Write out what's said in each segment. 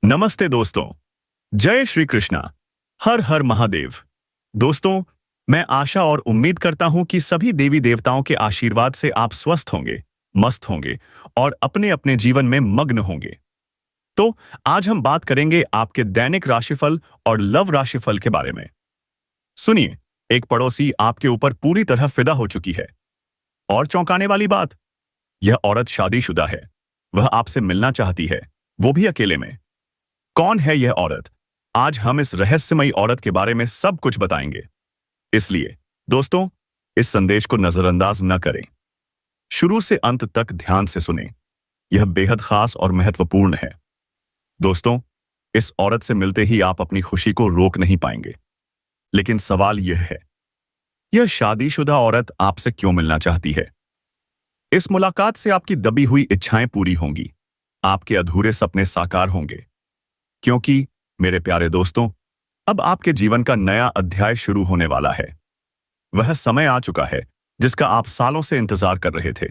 नमस्ते दोस्तों। जय श्री कृष्णा। हर हर महादेव। दोस्तों, मैं आशा और उम्मीद करता हूं कि सभी देवी देवताओं के आशीर्वाद से आप स्वस्थ होंगे, मस्त होंगे और अपने अपने जीवन में मग्न होंगे। तो आज हम बात करेंगे आपके दैनिक राशिफल और लव राशिफल के बारे में। सुनिए, एक पड़ोसी आपके ऊपर पूरी तरह फिदा हो चुकी है। और चौंकाने वाली बात, यह औरत शादीशुदा है। वह आपसे मिलना चाहती है, वो भी अकेले में। कौन है यह औरत? आज हम इस रहस्यमयी औरत के बारे में सब कुछ बताएंगे। इसलिए दोस्तों, इस संदेश को नजरअंदाज न करें। शुरू से अंत तक ध्यान से सुनें। यह बेहद खास और महत्वपूर्ण है। दोस्तों, इस औरत से मिलते ही आप अपनी खुशी को रोक नहीं पाएंगे। लेकिन सवाल यह है, यह शादीशुदा औरत आपसे क्यों मिलना चाहती है? इस मुलाकात से आपकी दबी हुई इच्छाएं पूरी होंगी, आपके अधूरे सपने साकार होंगे। क्योंकि मेरे प्यारे दोस्तों, अब आपके जीवन का नया अध्याय शुरू होने वाला है। वह समय आ चुका है जिसका आप सालों से इंतजार कर रहे थे।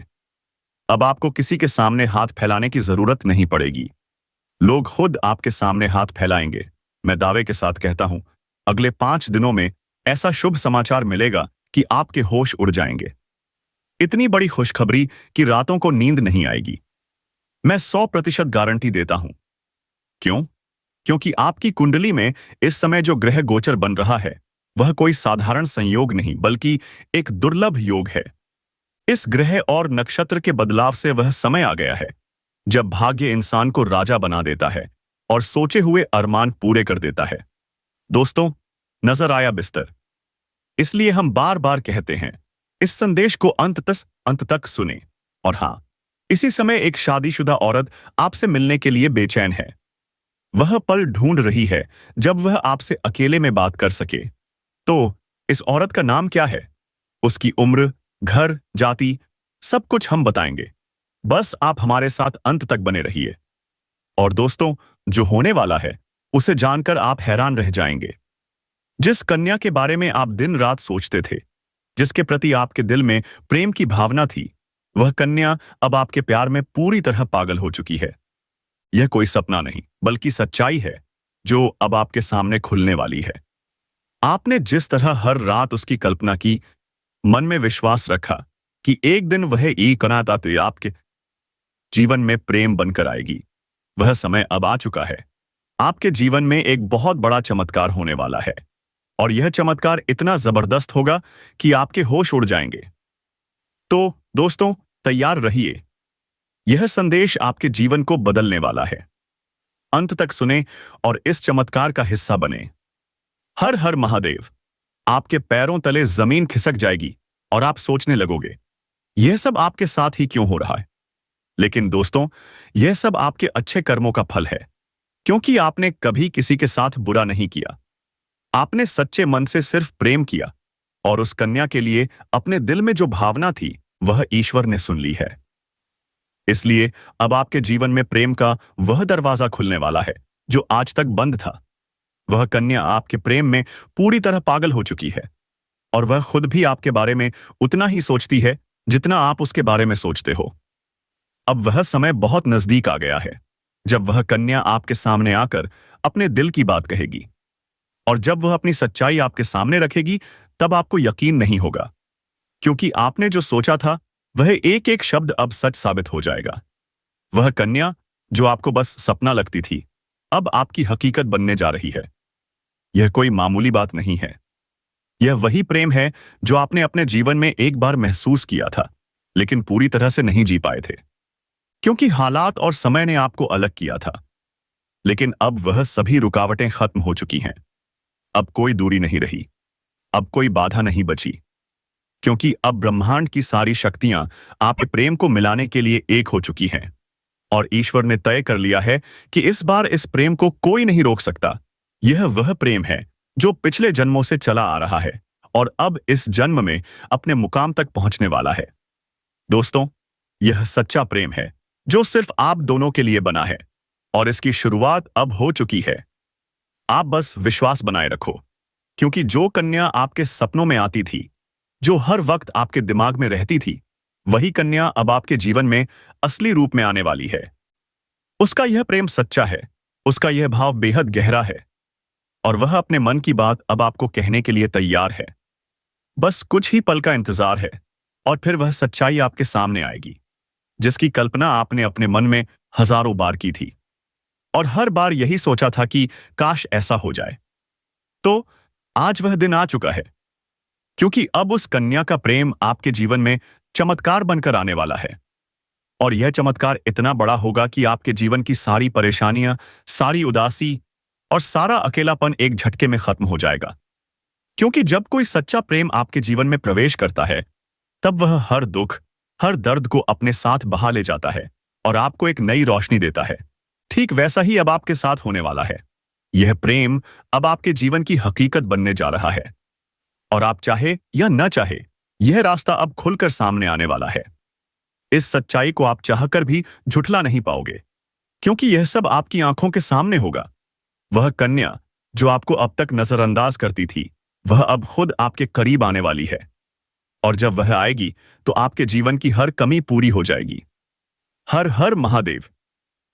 अब आपको किसी के सामने हाथ फैलाने की जरूरत नहीं पड़ेगी। लोग खुद आपके सामने हाथ फैलाएंगे। मैं दावे के साथ कहता हूं, अगले 5 दिनों में ऐसा शुभ समाचार मिलेगा कि आपके होश उड़ जाएंगे। इतनी बड़ी खुशखबरी कि रातों को नींद नहीं आएगी। मैं 100% गारंटी देता हूं। क्यों? क्योंकि आपकी कुंडली में इस समय जो ग्रह गोचर बन रहा है, वह कोई साधारण संयोग नहीं बल्कि एक दुर्लभ योग है। इस ग्रह और नक्षत्र के बदलाव से वह समय आ गया है जब भाग्य इंसान को राजा बना देता है और सोचे हुए अरमान पूरे कर देता है। दोस्तों, नजर आया बिस्तर। इसलिए हम बार बार कहते हैं, इस संदेश को अंत तक सुने। और हां, इसी समय एक शादीशुदा औरत आपसे मिलने के लिए बेचैन है। वह पल ढूंढ रही है जब वह आपसे अकेले में बात कर सके। तो इस औरत का नाम क्या है? उसकी उम्र, घर, जाति, सब कुछ हम बताएंगे। बस आप हमारे साथ अंत तक बने रहिए। और दोस्तों, जो होने वाला है उसे जानकर आप हैरान रह जाएंगे। जिस कन्या के बारे में आप दिन रात सोचते थे, जिसके प्रति आपके दिल में प्रेम की भावना थी, वह कन्या अब आपके प्यार में पूरी तरह पागल हो चुकी है। यह कोई सपना नहीं बल्कि सच्चाई है जो अब आपके सामने खुलने वाली है। आपने जिस तरह हर रात उसकी कल्पना की, मन में विश्वास रखा कि एक दिन वह एक अनाता तो आपके जीवन में प्रेम बनकर आएगी, वह समय अब आ चुका है। आपके जीवन में एक बहुत बड़ा चमत्कार होने वाला है। और यह चमत्कार इतना जबरदस्त होगा कि आपके होश उड़ जाएंगे। तो दोस्तों, तैयार रहिए। यह संदेश आपके जीवन को बदलने वाला है। अंत तक सुने और इस चमत्कार का हिस्सा बने। हर हर महादेव। आपके पैरों तले जमीन खिसक जाएगी और आप सोचने लगोगे, यह सब आपके साथ ही क्यों हो रहा है? लेकिन दोस्तों, यह सब आपके अच्छे कर्मों का फल है। क्योंकि आपने कभी किसी के साथ बुरा नहीं किया। आपने सच्चे मन से सिर्फ प्रेम किया और उस कन्या के लिए अपने दिल में जो भावना थी, वह ईश्वर ने सुन ली है। इसलिए अब आपके जीवन में प्रेम का वह दरवाजा खुलने वाला है जो आज तक बंद था। वह कन्या आपके प्रेम में पूरी तरह पागल हो चुकी है और वह खुद भी आपके बारे में उतना ही सोचती है जितना आप उसके बारे में सोचते हो। अब वह समय बहुत नजदीक आ गया है जब वह कन्या आपके सामने आकर अपने दिल की बात कहेगी। और जब वह अपनी सच्चाई आपके सामने रखेगी, तब आपको यकीन नहीं होगा, क्योंकि आपने जो सोचा था वह एक एक शब्द अब सच साबित हो जाएगा। वह कन्या जो आपको बस सपना लगती थी, अब आपकी हकीकत बनने जा रही है। यह कोई मामूली बात नहीं है। यह वही प्रेम है जो आपने अपने जीवन में एक बार महसूस किया था, लेकिन पूरी तरह से नहीं जी पाए थे, क्योंकि हालात और समय ने आपको अलग किया था। लेकिन अब वह सभी रुकावटें खत्म हो चुकी हैं। अब कोई दूरी नहीं रही, अब कोई बाधा नहीं बची, क्योंकि अब ब्रह्मांड की सारी शक्तियां आपके प्रेम को मिलाने के लिए एक हो चुकी हैं। और ईश्वर ने तय कर लिया है कि इस बार इस प्रेम को कोई नहीं रोक सकता। यह वह प्रेम है जो पिछले जन्मों से चला आ रहा है और अब इस जन्म में अपने मुकाम तक पहुंचने वाला है। दोस्तों, यह सच्चा प्रेम है जो सिर्फ आप दोनों के लिए बना है और इसकी शुरुआत अब हो चुकी है। आप बस विश्वास बनाए रखो, क्योंकि जो कन्या आपके सपनों में आती थी, जो हर वक्त आपके दिमाग में रहती थी, वही कन्या अब आपके जीवन में असली रूप में आने वाली है। उसका यह प्रेम सच्चा है, उसका यह भाव बेहद गहरा है और वह अपने मन की बात अब आपको कहने के लिए तैयार है। बस कुछ ही पल का इंतजार है और फिर वह सच्चाई आपके सामने आएगी, जिसकी कल्पना आपने अपने मन में हजारों बार की थी और हर बार यही सोचा था कि काश ऐसा हो जाए। तो आज वह दिन आ चुका है, क्योंकि अब उस कन्या का प्रेम आपके जीवन में चमत्कार बनकर आने वाला है। और यह चमत्कार इतना बड़ा होगा कि आपके जीवन की सारी परेशानियां, सारी उदासी और सारा अकेलापन एक झटके में खत्म हो जाएगा। क्योंकि जब कोई सच्चा प्रेम आपके जीवन में प्रवेश करता है, तब वह हर दुख, हर दर्द को अपने साथ बहा ले जाता है और आपको एक नई रोशनी देता है। ठीक वैसा ही अब आपके साथ होने वाला है। यह प्रेम अब आपके जीवन की हकीकत बनने जा रहा है और आप चाहे या न चाहे, यह रास्ता अब खुलकर सामने आने वाला है। इस सच्चाई को आप चाहकर भी झुठला नहीं पाओगे, क्योंकि यह सब आपकी आंखों के सामने होगा। वह कन्या जो आपको अब तक नजरअंदाज करती थी, वह अब खुद आपके करीब आने वाली है। और जब वह आएगी तो आपके जीवन की हर कमी पूरी हो जाएगी। हर हर महादेव।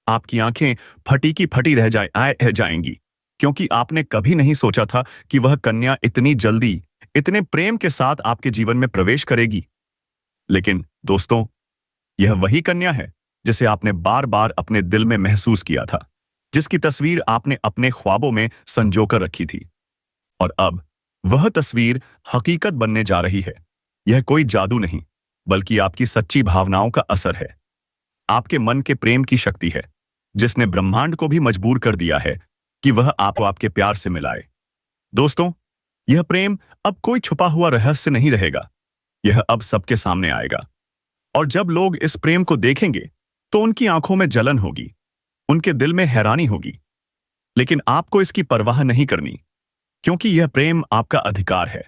आपकी आंखें फटी की फटी रह जाएंगी, क्योंकि आपने कभी नहीं सोचा था कि वह कन्या इतनी जल्दी, इतने प्रेम के साथ आपके जीवन में प्रवेश करेगी। लेकिन दोस्तों, यह वही कन्या है जिसे आपने बार बार अपने दिल में महसूस किया था, जिसकी तस्वीर आपने अपने ख्वाबों में संजोकर रखी थी। और अब वह तस्वीर हकीकत बनने जा रही है। यह कोई जादू नहीं, बल्कि आपकी सच्ची भावनाओं का असर है। आपके मन के प्रेम की शक्ति है, जिसने ब्रह्मांड को भी मजबूर कर दिया है कि वह आपको आपके प्यार से मिलाए। दोस्तों, यह प्रेम अब कोई छुपा हुआ रहस्य नहीं रहेगा। यह अब सबके सामने आएगा। और जब लोग इस प्रेम को देखेंगे, तो उनकी आंखों में जलन होगी, उनके दिल में हैरानी होगी। लेकिन आपको इसकी परवाह नहीं करनी, क्योंकि यह प्रेम आपका अधिकार है।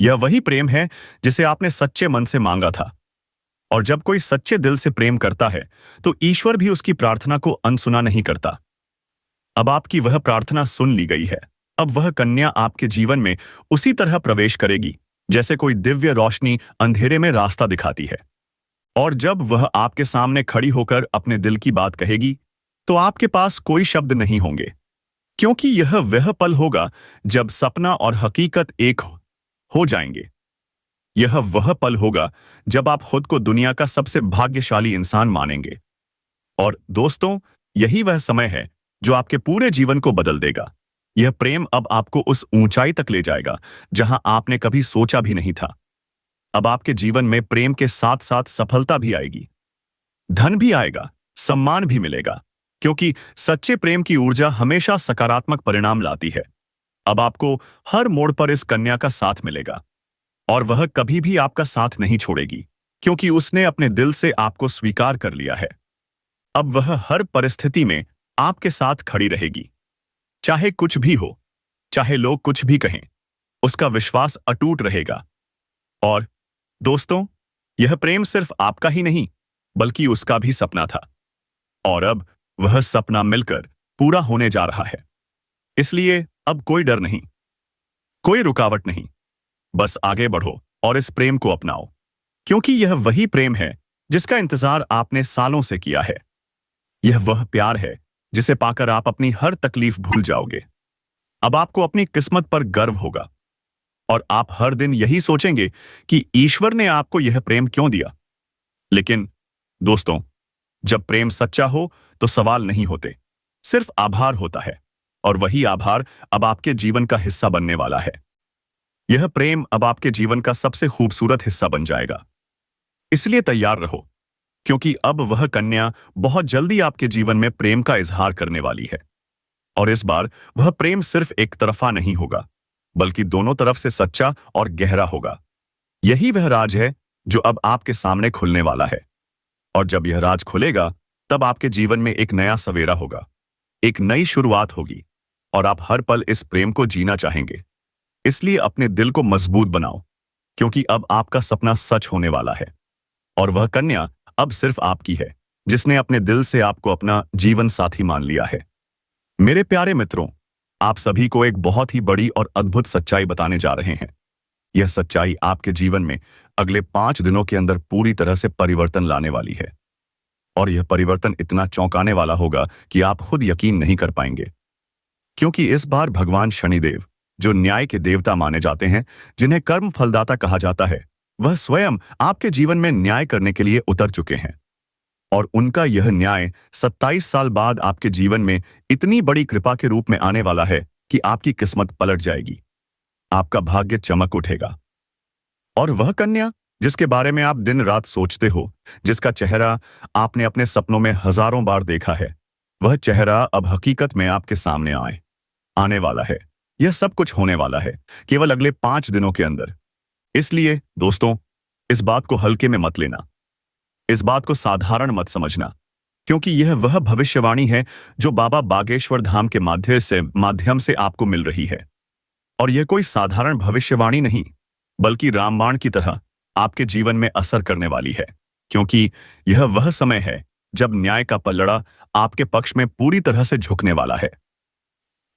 यह वही प्रेम है जिसे आपने सच्चे मन से मांगा था। और जब कोई सच्चे दिल से प्रेम करता है, तो ईश्वर भी उसकी प्रार्थना को अनसुना नहीं करता। अब आपकी वह प्रार्थना सुन ली गई है। अब वह कन्या आपके जीवन में उसी तरह प्रवेश करेगी, जैसे कोई दिव्य रोशनी अंधेरे में रास्ता दिखाती है। और जब वह आपके सामने खड़ी होकर अपने दिल की बात कहेगी, तो आपके पास कोई शब्द नहीं होंगे, क्योंकि यह वह पल होगा जब सपना और हकीकत एक हो जाएंगे। यह वह पल होगा जब आप खुद को दुनिया का सबसे भाग्यशाली इंसान मानेंगे। और दोस्तों, यही वह समय है जो आपके पूरे जीवन को बदल देगा। यह प्रेम अब आपको उस ऊंचाई तक ले जाएगा जहां आपने कभी सोचा भी नहीं था। अब आपके जीवन में प्रेम के साथ साथ सफलता भी आएगी, धन भी आएगा, सम्मान भी मिलेगा, क्योंकि सच्चे प्रेम की ऊर्जा हमेशा सकारात्मक परिणाम लाती है। अब आपको हर मोड़ पर इस कन्या का साथ मिलेगा और वह कभी भी आपका साथ नहीं छोड़ेगी, क्योंकि उसने अपने दिल से आपको स्वीकार कर लिया है। अब वह हर परिस्थिति में आपके साथ खड़ी रहेगी, चाहे कुछ भी हो, चाहे लोग कुछ भी कहें, उसका विश्वास अटूट रहेगा। और दोस्तों, यह प्रेम सिर्फ आपका ही नहीं, बल्कि उसका भी सपना था। और अब वह सपना मिलकर पूरा होने जा रहा है। इसलिए अब कोई डर नहीं, कोई रुकावट नहीं। बस आगे बढ़ो और इस प्रेम को अपनाओ, क्योंकि यह वही प्रेम है जिसका इंतजार आपने सालों से किया है। यह वह प्यार है जिसे पाकर आप अपनी हर तकलीफ भूल जाओगे। अब आपको अपनी किस्मत पर गर्व होगा और आप हर दिन यही सोचेंगे कि ईश्वर ने आपको यह प्रेम क्यों दिया। लेकिन दोस्तों, जब प्रेम सच्चा हो तो सवाल नहीं होते, सिर्फ आभार होता है। और वही आभार अब आपके जीवन का हिस्सा बनने वाला है। यह प्रेम अब आपके जीवन का सबसे खूबसूरत हिस्सा बन जाएगा। इसलिए तैयार रहो, क्योंकि अब वह कन्या बहुत जल्दी आपके जीवन में प्रेम का इजहार करने वाली है। और इस बार वह प्रेम सिर्फ एक तरफा नहीं होगा, बल्कि दोनों तरफ से सच्चा और गहरा होगा। यही वह राज है जो अब आपके सामने खुलने वाला है। और जब यह राज खुलेगा, तब आपके जीवन में एक नया सवेरा होगा, एक नई शुरुआत होगी और आप हर पल इस प्रेम को जीना चाहेंगे। इसलिए अपने दिल को मजबूत बनाओ, क्योंकि अब आपका सपना सच होने वाला है। और वह कन्या अब सिर्फ आपकी है, जिसने अपने दिल से आपको अपना जीवन साथी मान लिया है। मेरे प्यारे मित्रों, आप सभी को एक बहुत ही बड़ी और अद्भुत सच्चाई बताने जा रहे हैं। यह सच्चाई आपके जीवन में अगले 5 दिनों के अंदर पूरी तरह से परिवर्तन लाने वाली है। और यह परिवर्तन इतना चौंकाने वाला होगा कि आप खुद यकीन नहीं कर पाएंगे। क्योंकि इस बार भगवान शनिदेव, जो न्याय के देवता माने जाते हैं, जिन्हें कर्म फलदाता कहा जाता है, वह स्वयं आपके जीवन में न्याय करने के लिए उतर चुके हैं। और उनका यह न्याय 27 साल बाद आपके जीवन में इतनी बड़ी कृपा के रूप में आने वाला है कि आपकी किस्मत पलट जाएगी, आपका भाग्य चमक उठेगा। और वह कन्या जिसके बारे में आप दिन रात सोचते हो, जिसका चेहरा आपने अपने सपनों में हजारों बार देखा है, वह चेहरा अब हकीकत में आपके सामने आने वाला है। यह सब कुछ होने वाला है केवल अगले 5 दिनों के अंदर। इसलिए दोस्तों, इस बात को हल्के में मत लेना, इस बात को साधारण मत समझना, क्योंकि यह वह भविष्यवाणी है जो बाबा बागेश्वर धाम के माध्यम से आपको मिल रही है। और यह कोई साधारण भविष्यवाणी नहीं, बल्कि रामबाण की तरह आपके जीवन में असर करने वाली है, क्योंकि यह वह समय है जब न्याय का पल्लड़ा आपके पक्ष में पूरी तरह से झुकने वाला है।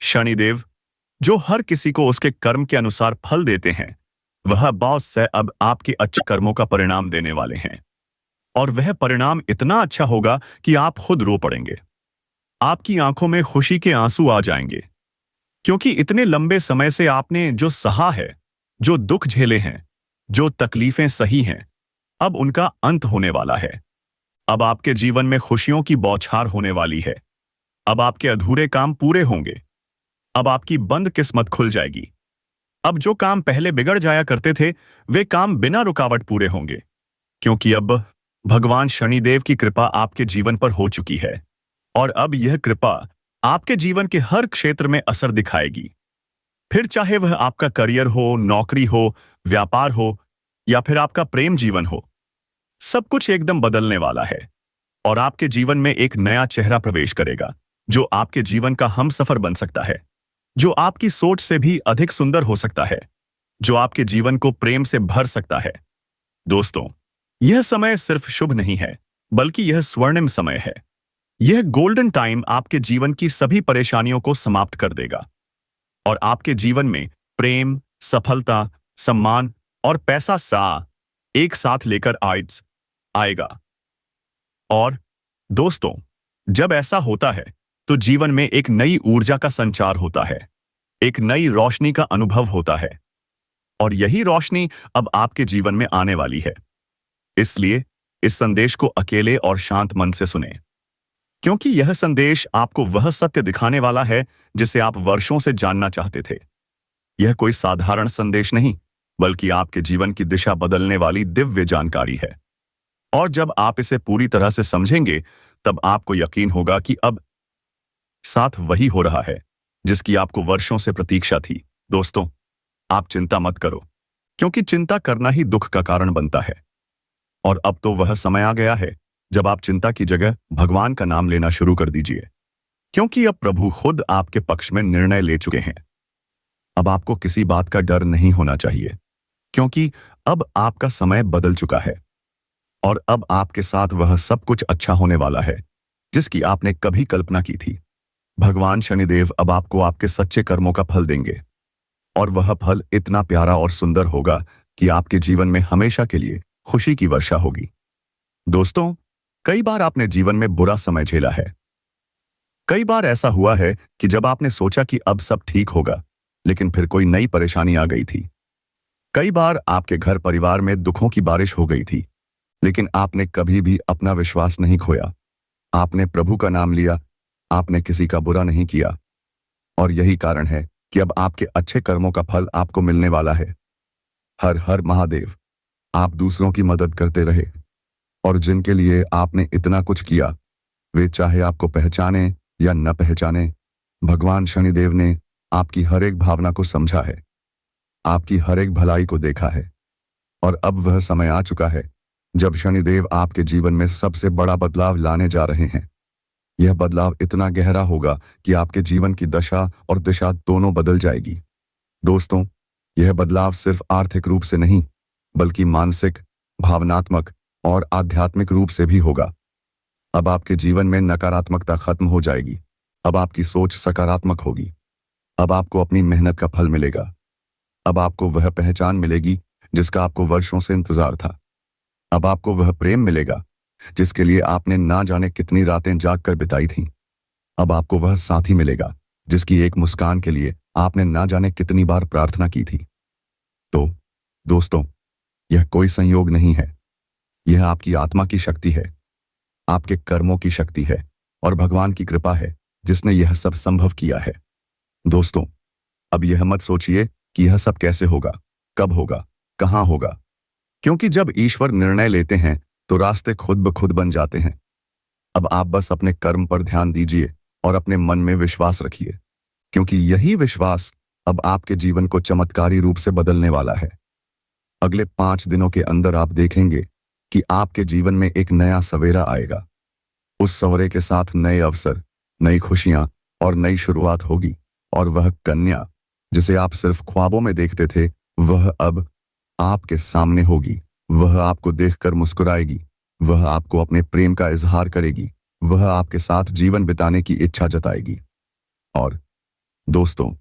शनिदेव, जो हर किसी को उसके कर्म के अनुसार फल देते हैं, वह बॉस से अब आपके अच्छे कर्मों का परिणाम देने वाले हैं। और वह परिणाम इतना अच्छा होगा कि आप खुद रो पड़ेंगे। आपकी आंखों में खुशी के आंसू आ जाएंगे, क्योंकि इतने लंबे समय से आपने जो सहा है, जो दुख झेले हैं, जो तकलीफें सही हैं, अब उनका अंत होने वाला है। अब आपके जीवन में खुशियों की बौछार होने वाली है। अब आपके अधूरे काम पूरे होंगे। अब आपकी बंद किस्मत खुल जाएगी। अब जो काम पहले बिगड़ जाया करते थे, वे काम बिना रुकावट पूरे होंगे, क्योंकि अब भगवान शनिदेव की कृपा आपके जीवन पर हो चुकी है। और अब यह कृपा आपके जीवन के हर क्षेत्र में असर दिखाएगी। फिर चाहे वह आपका करियर हो, नौकरी हो, व्यापार हो, या फिर आपका प्रेम जीवन हो, सब कुछ एकदम बदलने वाला है। और आपके जीवन में एक नया चेहरा प्रवेश करेगा, जो आपके जीवन का हमसफर बन सकता है, जो आपकी सोच से भी अधिक सुंदर हो सकता है, जो आपके जीवन को प्रेम से भर सकता है। दोस्तों, यह समय सिर्फ शुभ नहीं है, बल्कि यह स्वर्णिम समय है। यह गोल्डन टाइम आपके जीवन की सभी परेशानियों को समाप्त कर देगा और आपके जीवन में प्रेम, सफलता, सम्मान और पैसा एक साथ लेकर आएगा। और दोस्तों, जब ऐसा होता है तो जीवन में एक नई ऊर्जा का संचार होता है, एक नई रोशनी का अनुभव होता है। और यही रोशनी अब आपके जीवन में आने वाली है। इसलिए इस संदेश को अकेले और शांत मन से सुने, क्योंकि यह संदेश आपको वह सत्य दिखाने वाला है जिसे आप वर्षों से जानना चाहते थे। यह कोई साधारण संदेश नहीं, बल्कि आपके जीवन की दिशा बदलने वाली दिव्य जानकारी है। और जब आप इसे पूरी तरह से समझेंगे, तब आपको यकीन होगा कि अब साथ वही हो रहा है जिसकी आपको वर्षों से प्रतीक्षा थी। दोस्तों, आप चिंता मत करो, क्योंकि चिंता करना ही दुख का कारण बनता है। और अब तो वह समय आ गया है जब आप चिंता की जगह भगवान का नाम लेना शुरू कर दीजिए, क्योंकि अब प्रभु खुद आपके पक्ष में निर्णय ले चुके हैं। अब आपको किसी बात का डर नहीं होना चाहिए, क्योंकि अब आपका समय बदल चुका है और अब आपके साथ वह सब कुछ अच्छा होने वाला है जिसकी आपने कभी कल्पना की थी। भगवान शनिदेव अब आपको आपके सच्चे कर्मों का फल देंगे, और वह फल इतना प्यारा और सुंदर होगा कि आपके जीवन में हमेशा के लिए खुशी की वर्षा होगी। दोस्तों, कई बार आपने जीवन में बुरा समय झेला है। कई बार ऐसा हुआ है कि जब आपने सोचा कि अब सब ठीक होगा, लेकिन फिर कोई नई परेशानी आ गई थी। कई बार आपके घर परिवार में दुखों की बारिश हो गई थी, लेकिन आपने कभी भी अपना विश्वास नहीं खोया। आपने प्रभु का नाम लिया, आपने किसी का बुरा नहीं किया। और यही कारण है कि अब आपके अच्छे कर्मों का फल आपको मिलने वाला है। हर हर महादेव। आप दूसरों की मदद करते रहे, और जिनके लिए आपने इतना कुछ किया, वे चाहे आपको पहचाने या न पहचाने, भगवान शनिदेव ने आपकी हर एक भावना को समझा है, आपकी हर एक भलाई को देखा है। और अब वह समय आ चुका है जब शनिदेव आपके जीवन में सबसे बड़ा बदलाव लाने जा रहे हैं। यह बदलाव इतना गहरा होगा कि आपके जीवन की दशा और दिशा दोनों बदल जाएगी। दोस्तों, यह बदलाव सिर्फ आर्थिक रूप से नहीं, बल्कि मानसिक, भावनात्मक और आध्यात्मिक रूप से भी होगा। अब आपके जीवन में नकारात्मकता खत्म हो जाएगी। अब आपकी सोच सकारात्मक होगी। अब आपको अपनी मेहनत का फल मिलेगा। अब आपको वह पहचान मिलेगी जिसका आपको वर्षों से इंतजार था। अब आपको वह प्रेम मिलेगा जिसके लिए आपने ना जाने कितनी रातें जाग कर बिताई थीं। अब आपको वह साथी मिलेगा जिसकी एक मुस्कान के लिए आपने ना जाने कितनी बार प्रार्थना की थी। तो दोस्तों, यह कोई संयोग नहीं है, यह आपकी आत्मा की शक्ति है, आपके कर्मों की शक्ति है और भगवान की कृपा है जिसने यह सब संभव किया है। दोस्तों, अब यह मत सोचिए कि यह सब कैसे होगा, कब होगा, कहां होगा, क्योंकि जब ईश्वर निर्णय लेते हैं तो रास्ते खुद ब खुद बन जाते हैं। अब आप बस अपने कर्म पर ध्यान दीजिए और अपने मन में विश्वास रखिए, क्योंकि यही विश्वास अब आपके जीवन को चमत्कारी रूप से बदलने वाला है। अगले 5 दिनों के अंदर आप देखेंगे कि आपके जीवन में एक नया सवेरा आएगा। उस सवेरे के साथ नए अवसर, नई खुशियां और नई शुरुआत होगी। और वह कन्या जिसे आप सिर्फ ख्वाबों में देखते थे, वह अब आपके सामने होगी। वह आपको देखकर मुस्कुराएगी, वह आपको अपने प्रेम का इजहार करेगी, वह आपके साथ जीवन बिताने की इच्छा जताएगी। और दोस्तों,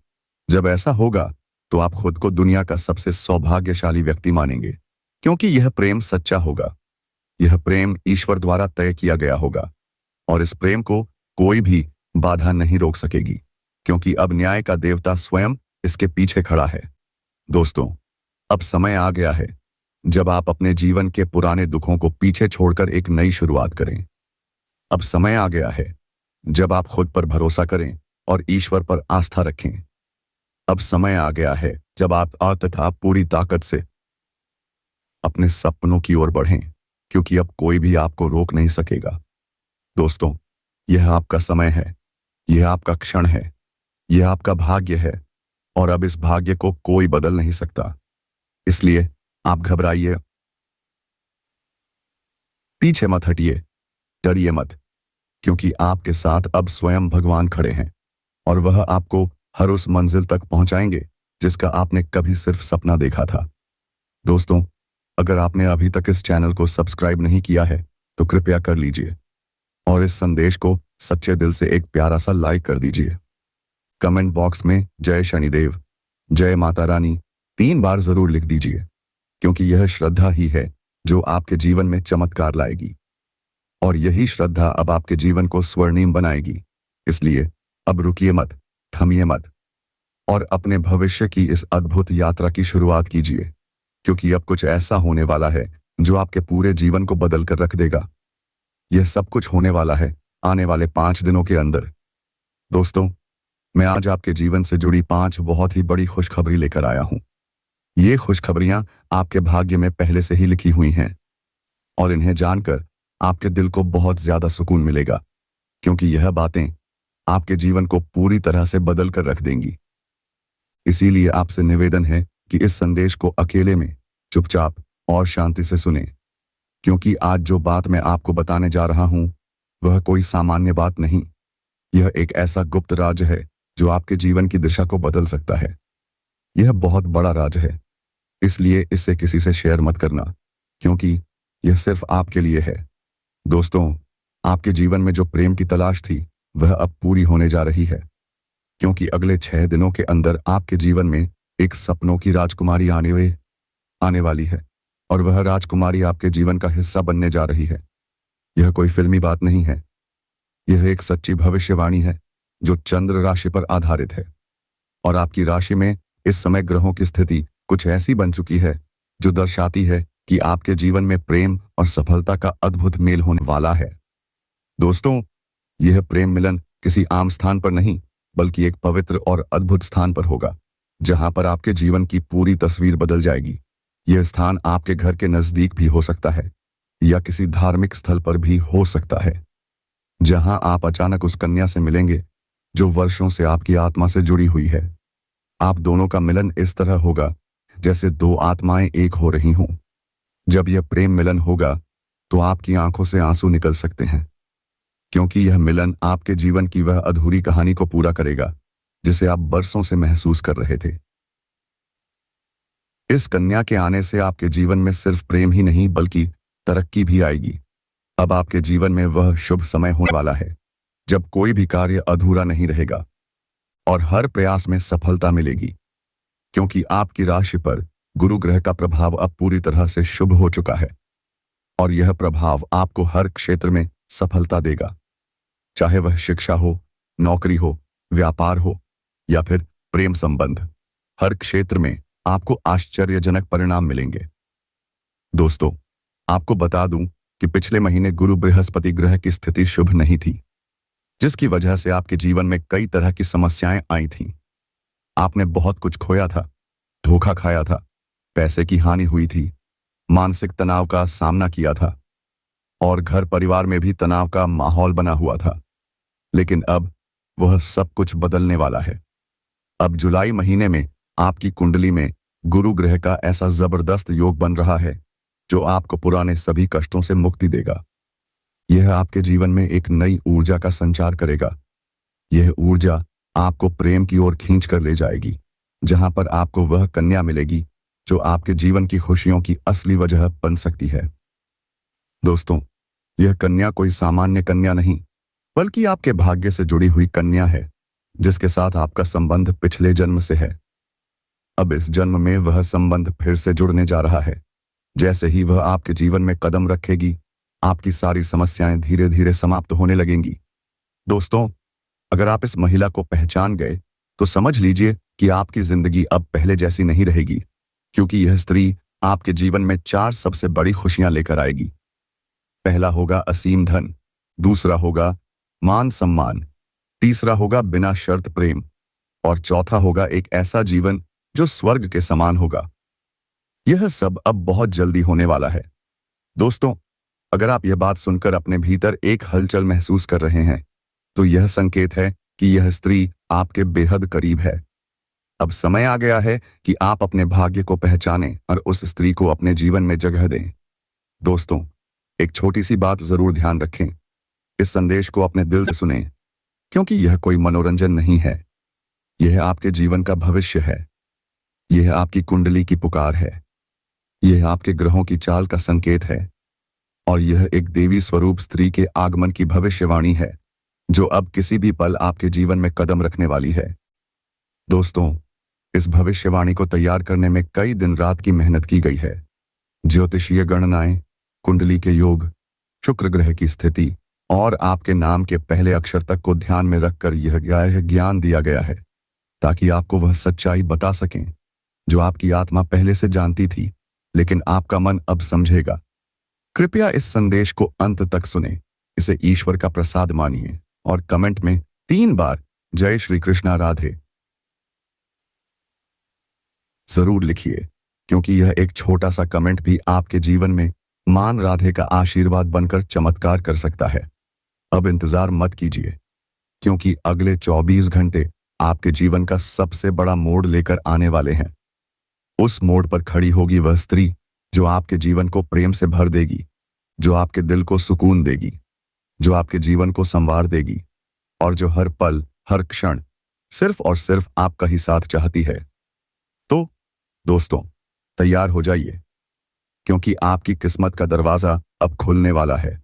जब ऐसा होगा तो आप खुद को दुनिया का सबसे सौभाग्यशाली व्यक्ति मानेंगे, क्योंकि यह प्रेम सच्चा होगा। यह प्रेम ईश्वर द्वारा तय किया गया होगा और इस प्रेम को कोई भी बाधा नहीं रोक सकेगी, क्योंकि अब न्याय का देवता स्वयं इसके पीछे खड़ा है। दोस्तों, अब समय आ गया है जब आप अपने जीवन के पुराने दुखों को पीछे छोड़कर एक नई शुरुआत करें। अब समय आ गया है जब आप खुद पर भरोसा करें और ईश्वर पर आस्था रखें। अब समय आ गया है जब आप तथा पूरी ताकत से अपने सपनों की ओर बढ़ें, क्योंकि अब कोई भी आपको रोक नहीं सकेगा। दोस्तों, यह आपका समय है, यह आपका क्षण है, यह आपका भाग्य है और अब इस भाग्य को कोई बदल नहीं सकता। इसलिए आप घबराइए, पीछे मत हटिए, डरिए मत, क्योंकि आपके साथ अब स्वयं भगवान खड़े हैं और वह आपको हर उस मंजिल तक पहुंचाएंगे जिसका आपने कभी सिर्फ सपना देखा था। दोस्तों, अगर आपने अभी तक इस चैनल को सब्सक्राइब नहीं किया है तो कृपया कर लीजिए और इस संदेश को सच्चे दिल से एक प्यारा सा लाइक कर दीजिए। कमेंट बॉक्स में जय शनिदेव, जय माता रानी 3 बार जरूर लिख दीजिए, क्योंकि यह श्रद्धा ही है जो आपके जीवन में चमत्कार लाएगी और यही श्रद्धा अब आपके जीवन को स्वर्णिम बनाएगी। इसलिए अब रुकिए मत, थमिए मत और अपने भविष्य की इस अद्भुत यात्रा की शुरुआत कीजिए, क्योंकि अब कुछ ऐसा होने वाला है जो आपके पूरे जीवन को बदल कर रख देगा। यह सब कुछ होने वाला है आने वाले 5 दिनों के अंदर। दोस्तों, मैं आज आपके जीवन से जुड़ी 5 बहुत ही बड़ी खुशखबरी लेकर आया हूं। ये खुशखबरियां आपके भाग्य में पहले से ही लिखी हुई हैं और इन्हें जानकर आपके दिल को बहुत ज्यादा सुकून मिलेगा, क्योंकि यह बातें आपके जीवन को पूरी तरह से बदल कर रख देंगी। इसीलिए आपसे निवेदन है कि इस संदेश को अकेले में, चुपचाप और शांति से सुनें, क्योंकि आज जो बात मैं आपको बताने जा रहा हूं वह कोई सामान्य बात नहीं। यह एक ऐसा गुप्त राज है जो आपके जीवन की दिशा को बदल सकता है। यह बहुत बड़ा राज है, इसलिए इसे किसी से शेयर मत करना, क्योंकि यह सिर्फ आपके लिए है। दोस्तों, आपके जीवन में जो प्रेम की तलाश थी वह अब पूरी होने जा रही है, क्योंकि अगले 6 दिनों के अंदर आपके जीवन में एक सपनों की राजकुमारी आने वाली है और वह राजकुमारी आपके जीवन का हिस्सा बनने जा रही है। यह कोई फिल्मी बात नहीं है, यह एक सच्ची भविष्यवाणी है जो चंद्र राशि पर आधारित है और आपकी राशि में इस समय ग्रहों की स्थिति कुछ ऐसी बन चुकी है जो दर्शाती है कि आपके जीवन में प्रेम और सफलता का अद्भुत मेल होने वाला है। दोस्तों, यह प्रेम मिलन किसी आम स्थान पर नहीं, बल्कि एक पवित्र और अद्भुत स्थान पर होगा, जहां पर आपके जीवन की पूरी तस्वीर बदल जाएगी। यह स्थान आपके घर के नजदीक भी हो सकता है या किसी धार्मिक स्थल पर भी हो सकता है, जहां आप अचानक उस कन्या से मिलेंगे जो वर्षों से आपकी आत्मा से जुड़ी हुई है। आप दोनों का मिलन इस तरह होगा जैसे 2 आत्माएं एक हो रही हों। जब यह प्रेम मिलन होगा तो आपकी आंखों से आंसू निकल सकते हैं, क्योंकि यह मिलन आपके जीवन की वह अधूरी कहानी को पूरा करेगा जिसे आप बरसों से महसूस कर रहे थे। इस कन्या के आने से आपके जीवन में सिर्फ प्रेम ही नहीं बल्कि तरक्की भी आएगी। अब आपके जीवन में वह शुभ समय होने वाला है जब कोई भी कार्य अधूरा नहीं रहेगा और हर प्रयास में सफलता मिलेगी, क्योंकि आपकी राशि पर गुरु ग्रह का प्रभाव अब पूरी तरह से शुभ हो चुका है और यह प्रभाव आपको हर क्षेत्र में सफलता देगा, चाहे वह शिक्षा हो, नौकरी हो, व्यापार हो या फिर प्रेम संबंध। हर क्षेत्र में आपको आश्चर्यजनक परिणाम मिलेंगे। दोस्तों, आपको बता दूं कि पिछले महीने गुरु बृहस्पति ग्रह की स्थिति शुभ नहीं थी, जिसकी वजह से आपके जीवन में कई तरह की समस्याएं आई थीं। आपने बहुत कुछ खोया था, धोखा खाया था, पैसे की हानि हुई थी, मानसिक तनाव का सामना किया था और घर परिवार में भी तनाव का माहौल बना हुआ था। लेकिन अब वह सब कुछ बदलने वाला है। अब जुलाई महीने में आपकी कुंडली में गुरु ग्रह का ऐसा जबरदस्त योग बन रहा है जो आपको पुराने सभी कष्टों से मुक्ति देगा। यह आपके जीवन में एक नई ऊर्जा का संचार करेगा। यह ऊर्जा आपको प्रेम की ओर खींच कर ले जाएगी, जहां पर आपको वह कन्या मिलेगी जो आपके जीवन की खुशियों की असली वजह बन सकती है। दोस्तों, यह कन्या कोई सामान्य कन्या नहीं, बल्कि आपके भाग्य से जुड़ी हुई कन्या है, जिसके साथ आपका संबंध पिछले जन्म से है। अब इस जन्म में वह संबंध फिर से जुड़ने जा रहा है। जैसे ही वह आपके जीवन में कदम रखेगी, आपकी सारी समस्याएं धीरे धीरे समाप्त होने लगेंगी। दोस्तों, अगर आप इस महिला को पहचान गए तो समझ लीजिए कि आपकी जिंदगी अब पहले जैसी नहीं रहेगी, क्योंकि यह स्त्री आपके जीवन में 4 सबसे बड़ी खुशियां लेकर आएगी। पहला होगा असीम धन, दूसरा होगा मान सम्मान, तीसरा होगा बिना शर्त प्रेम और चौथा होगा एक ऐसा जीवन जो स्वर्ग के समान होगा। यह सब अब बहुत जल्दी होने वाला है। दोस्तों, अगर आप यह बात सुनकर अपने भीतर एक हलचल महसूस कर रहे हैं, तो यह संकेत है कि यह स्त्री आपके बेहद करीब है। अब समय आ गया है कि आप अपने भाग्य को पहचानें और उस स्त्री को अपने जीवन में जगह दें। दोस्तों, एक छोटी सी बात जरूर ध्यान रखें। इस संदेश को अपने दिल से सुनें, क्योंकि यह कोई मनोरंजन नहीं है। यह आपके जीवन का भविष्य है। यह आपकी कुंडली की पुकार है। यह आपके ग्रहों की चाल का संकेत है और यह एक देवी स्वरूप स्त्री के आगमन की भविष्यवाणी है, जो अब किसी भी पल आपके जीवन में कदम रखने वाली है। दोस्तों, इस भविष्यवाणी को तैयार करने में कई दिन रात की मेहनत की गई है। ज्योतिषीय गणनाएं, कुंडली के योग, शुक्र ग्रह की स्थिति और आपके नाम के पहले अक्षर तक को ध्यान में रखकर यह ज्ञान दिया गया है, ताकि आपको वह सच्चाई बता सकें जो आपकी आत्मा पहले से जानती थी, लेकिन आपका मन अब समझेगा। कृपया इस संदेश को अंत तक सुने, इसे ईश्वर का प्रसाद मानिए और कमेंट में 3 बार जय श्री कृष्णा राधे जरूर लिखिए, क्योंकि यह एक छोटा सा कमेंट भी आपके जीवन में मान राधे का आशीर्वाद बनकर चमत्कार कर सकता है। अब इंतजार मत कीजिए, क्योंकि अगले 24 घंटे आपके जीवन का सबसे बड़ा मोड़ लेकर आने वाले हैं। उस मोड़ पर खड़ी होगी वह स्त्री जो आपके जीवन को प्रेम से भर देगी, जो आपके दिल को सुकून देगी, जो आपके जीवन को संवार देगी और जो हर पल, हर क्षण सिर्फ और सिर्फ आपका ही साथ चाहती है। तो दोस्तों, तैयार हो जाइए, क्योंकि आपकी किस्मत का दरवाजा अब खुलने वाला है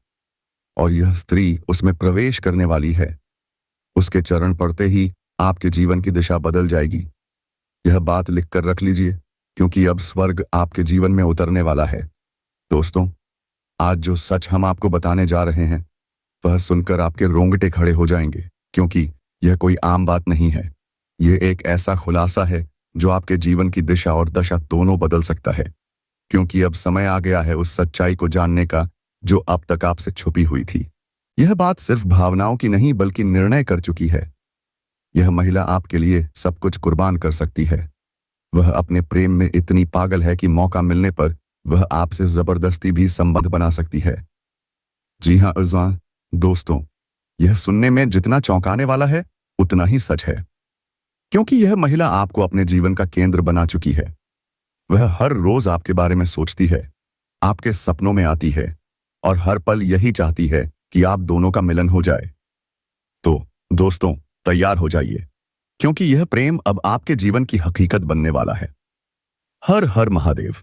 और यह स्त्री उसमें प्रवेश करने वाली है। उसके चरण पड़ते ही आपके जीवन की दिशा बदल जाएगी। यह बात लिखकर रख लीजिए, क्योंकि अब स्वर्ग आपके जीवन में उतरने वाला है। दोस्तों, आज जो सच हम आपको बताने जा रहे हैं, वह सुनकर आपके रोंगटे खड़े हो जाएंगे, क्योंकि यह कोई आम बात नहीं है। यह एक ऐसा खुलासा है जो आपके जीवन की दिशा और दशा दोनों बदल सकता है, क्योंकि अब समय आ गया है उस सच्चाई को जानने का जो अब तक आपसे छुपी हुई थी। यह बात सिर्फ भावनाओं की नहीं, बल्कि निर्णय कर चुकी है। यह महिला आपके लिए सब कुछ कुर्बान कर सकती है। वह अपने प्रेम में इतनी पागल है कि मौका मिलने पर वह आपसे जबरदस्ती भी संबंध बना सकती है। जी हाँ दोस्तों, यह सुनने में जितना चौंकाने वाला है, उतना ही सच है, क्योंकि यह महिला आपको अपने जीवन का केंद्र बना चुकी है। वह हर रोज आपके बारे में सोचती है, आपके सपनों में आती है और हर पल यही चाहती है कि आप दोनों का मिलन हो जाए। तो दोस्तों, तैयार हो जाइए, क्योंकि यह प्रेम अब आपके जीवन की हकीकत बनने वाला है। हर हर महादेव।